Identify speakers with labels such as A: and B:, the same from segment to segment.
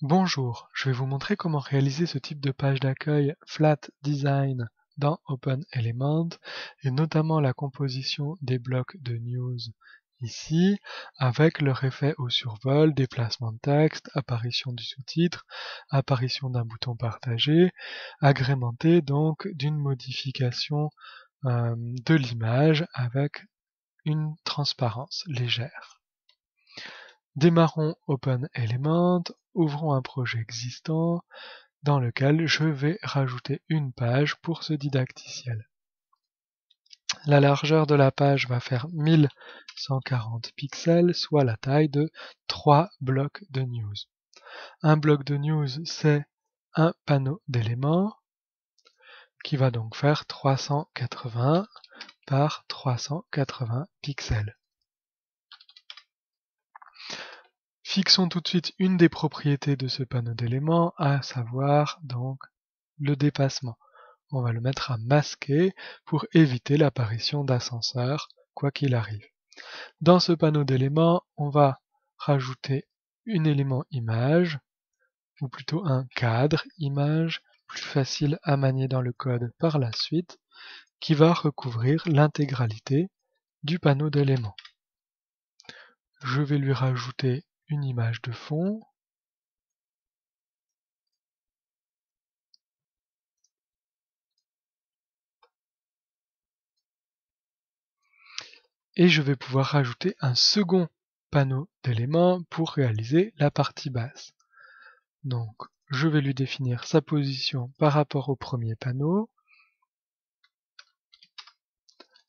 A: Bonjour, je vais vous montrer comment réaliser ce type de page d'accueil Flat Design dans OpenElement et notamment la composition des blocs de news ici avec leur effet au survol, déplacement de texte, apparition du sous-titre, apparition d'un bouton partagé, agrémenté donc d'une modification de l'image avec une transparence légère. Démarrons OpenElement, ouvrons un projet existant dans lequel je vais rajouter une page pour ce didacticiel. La largeur de la page va faire 1140 pixels, soit la taille de 3 blocs de news. Un bloc de news, c'est un panneau d'éléments qui va donc faire 380 par 380 pixels. Fixons tout de suite une des propriétés de ce panneau d'éléments, à savoir donc le dépassement. On va le mettre à masquer pour éviter l'apparition d'ascenseur, quoi qu'il arrive. Dans ce panneau d'éléments, on va rajouter un élément image, ou plutôt un cadre image, plus facile à manier dans le code par la suite, qui va recouvrir l'intégralité du panneau d'éléments. Je vais lui rajouter une image de fond, et je vais pouvoir rajouter un second panneau d'éléments pour réaliser la partie basse. Donc, je vais lui définir sa position par rapport au premier panneau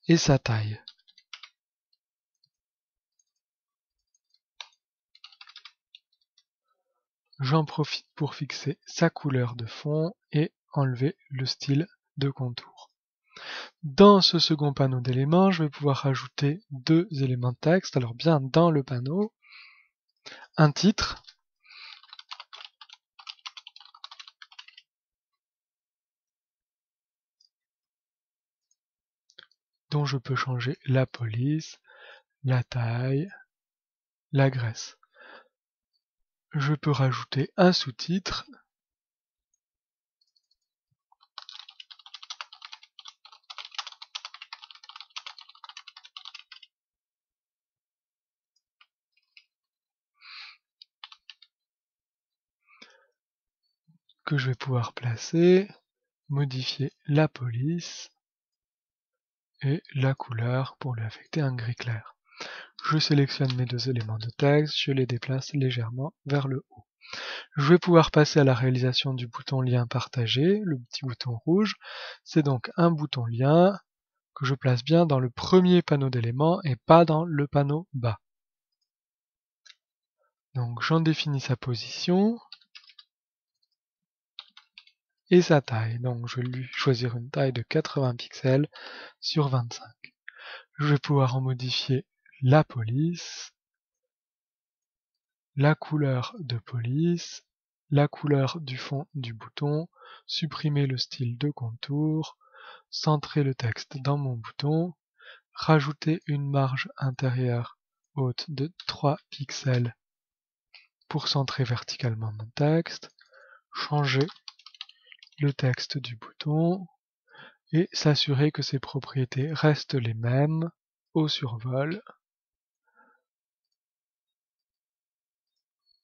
A: et sa taille. J'en profite pour fixer sa couleur de fond et enlever le style de contour. Dans ce second panneau d'éléments, je vais pouvoir rajouter deux éléments de texte. Alors bien dans le panneau, un titre, dont je peux changer la police, la taille, la graisse. Je peux rajouter un sous-titre que je vais pouvoir placer, modifier la police et la couleur pour lui affecter un gris clair. Je sélectionne mes deux éléments de texte, je les déplace légèrement vers le haut. Je vais pouvoir passer à la réalisation du bouton lien partagé, le petit bouton rouge. C'est donc un bouton lien que je place bien dans le premier panneau d'éléments et pas dans le panneau bas. Donc j'en définis sa position et sa taille. Donc je vais lui choisir une taille de 80 pixels sur 25. Je vais pouvoir en modifier la police, la couleur de police, la couleur du fond du bouton, supprimer le style de contour, centrer le texte dans mon bouton, rajouter une marge intérieure haute de 3 pixels pour centrer verticalement mon texte, changer le texte du bouton et s'assurer que ses propriétés restent les mêmes au survol,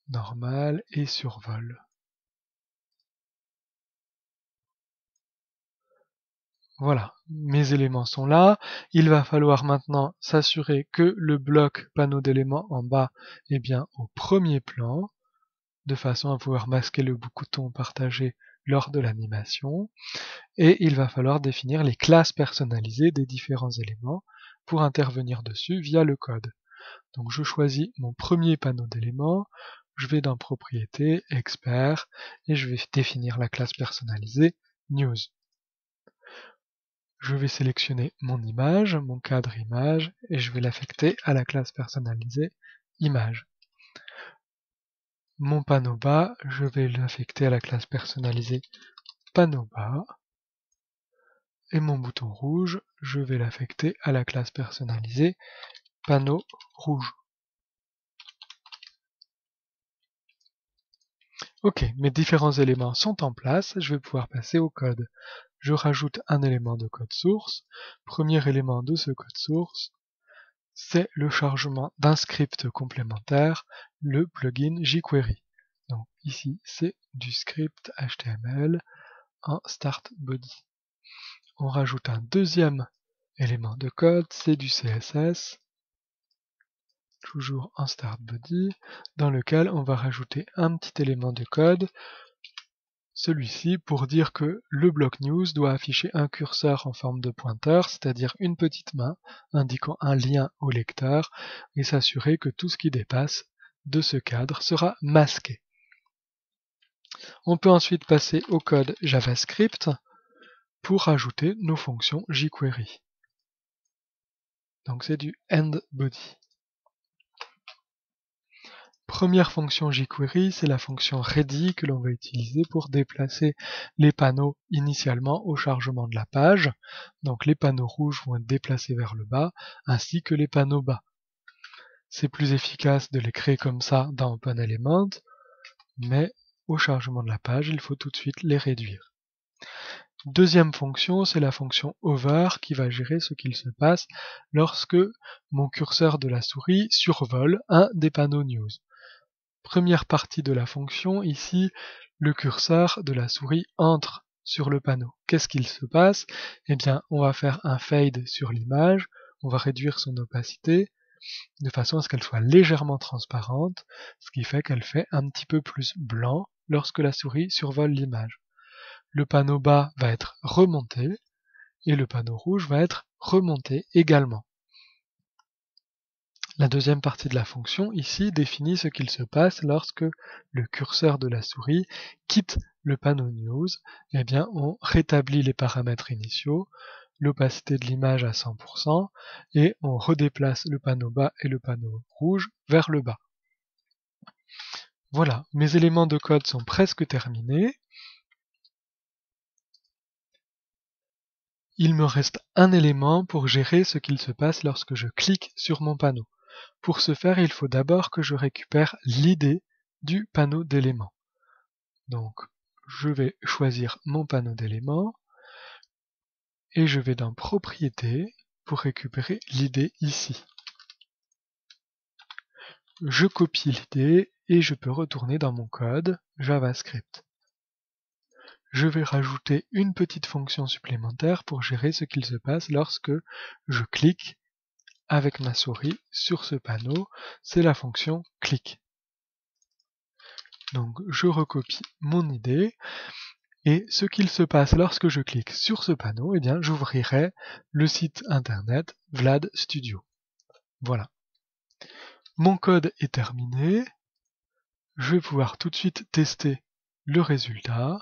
A: normal et survol. Voilà, mes éléments sont là. Il va falloir maintenant s'assurer que le bloc panneau d'éléments en bas est bien au premier plan, de façon à pouvoir masquer le bouton partagé lors de l'animation. Et il va falloir définir les classes personnalisées des différents éléments pour intervenir dessus via le code. Donc je choisis mon premier panneau d'éléments, je vais dans Propriétés, Expert, et je vais définir la classe personnalisée News. Je vais sélectionner mon image, mon cadre image, et je vais l'affecter à la classe personnalisée Image. Mon panneau bas, je vais l'affecter à la classe personnalisée Panneau bas. Et mon bouton rouge, je vais l'affecter à la classe personnalisée Panneau rouge. Ok, mes différents éléments sont en place, je vais pouvoir passer au code. Je rajoute un élément de code source. Premier élément de ce code source, c'est le chargement d'un script complémentaire, le plugin jQuery. Donc ici, c'est du script HTML en start body. On rajoute un deuxième élément de code, c'est du CSS, toujours en start body, dans lequel on va rajouter un petit élément de code, celui-ci pour dire que le bloc news doit afficher un curseur en forme de pointeur, c'est-à-dire une petite main indiquant un lien au lecteur, et s'assurer que tout ce qui dépasse de ce cadre sera masqué. On peut ensuite passer au code JavaScript pour ajouter nos fonctions jQuery. Donc c'est du end body. Première fonction jQuery, c'est la fonction ready que l'on va utiliser pour déplacer les panneaux initialement au chargement de la page. Donc les panneaux rouges vont être déplacés vers le bas, ainsi que les panneaux bas. C'est plus efficace de les créer comme ça dans OpenElement, mais au chargement de la page, il faut tout de suite les réduire. Deuxième fonction, c'est la fonction hover qui va gérer ce qu'il se passe lorsque mon curseur de la souris survole un des panneaux news. Première partie de la fonction, ici, le curseur de la souris entre sur le panneau. Qu'est-ce qu'il se passe? Eh bien, on va faire un fade sur l'image, on va réduire son opacité, de façon à ce qu'elle soit légèrement transparente, ce qui fait qu'elle fait un petit peu plus blanc lorsque la souris survole l'image. Le panneau bas va être remonté, et le panneau rouge va être remonté également. La deuxième partie de la fonction ici définit ce qu'il se passe lorsque le curseur de la souris quitte le panneau news. Eh bien, on rétablit les paramètres initiaux, l'opacité de l'image à 100%, et on redéplace le panneau bas et le panneau rouge vers le bas. Voilà, mes éléments de code sont presque terminés. Il me reste un élément pour gérer ce qu'il se passe lorsque je clique sur mon panneau. Pour ce faire, il faut d'abord que je récupère l'ID du panneau d'éléments. Donc, je vais choisir mon panneau d'éléments et je vais dans Propriétés pour récupérer l'ID ici. Je copie l'ID et je peux retourner dans mon code JavaScript. Je vais rajouter une petite fonction supplémentaire pour gérer ce qu'il se passe lorsque je clique avec ma souris sur ce panneau, c'est la fonction click. Donc je recopie mon idée et ce qu'il se passe lorsque je clique sur ce panneau, eh bien j'ouvrirai le site internet Vlad Studio. Voilà. Mon code est terminé. Je vais pouvoir tout de suite tester le résultat.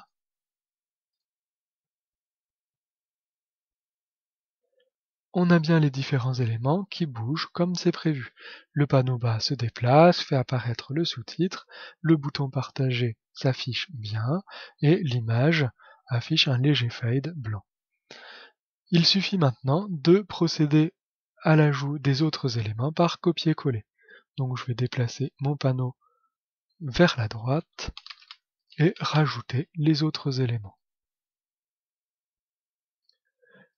A: On a bien les différents éléments qui bougent comme c'est prévu. Le panneau bas se déplace, fait apparaître le sous-titre, le bouton partager s'affiche bien, et l'image affiche un léger fade blanc. Il suffit maintenant de procéder à l'ajout des autres éléments par copier-coller. Donc je vais déplacer mon panneau vers la droite et rajouter les autres éléments.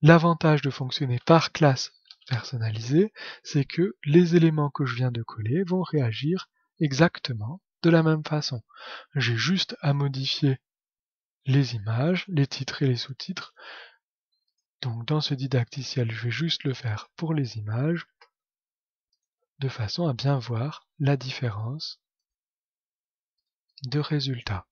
A: L'avantage de fonctionner par classe personnalisée, c'est que les éléments que je viens de coller vont réagir exactement de la même façon. J'ai juste à modifier les images, les titres et les sous-titres. Donc dans ce didacticiel, je vais juste le faire pour les images, de façon à bien voir la différence de résultats.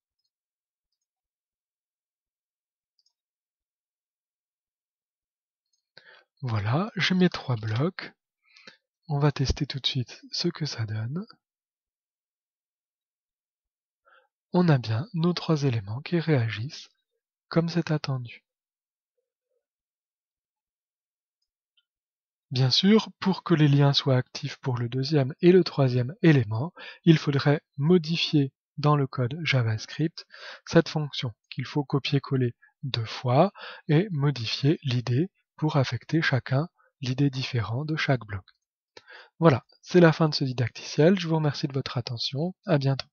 A: Voilà, j'ai mes 3 blocs. On va tester tout de suite ce que ça donne. On a bien nos 3 éléments qui réagissent comme c'est attendu. Bien sûr, pour que les liens soient actifs pour le deuxième et le troisième élément, il faudrait modifier dans le code JavaScript cette fonction qu'il faut copier-coller 2 fois et modifier l'ID pour affecter chacun l'ID différent de chaque bloc. Voilà, c'est la fin de ce didacticiel. Je vous remercie de votre attention. À bientôt.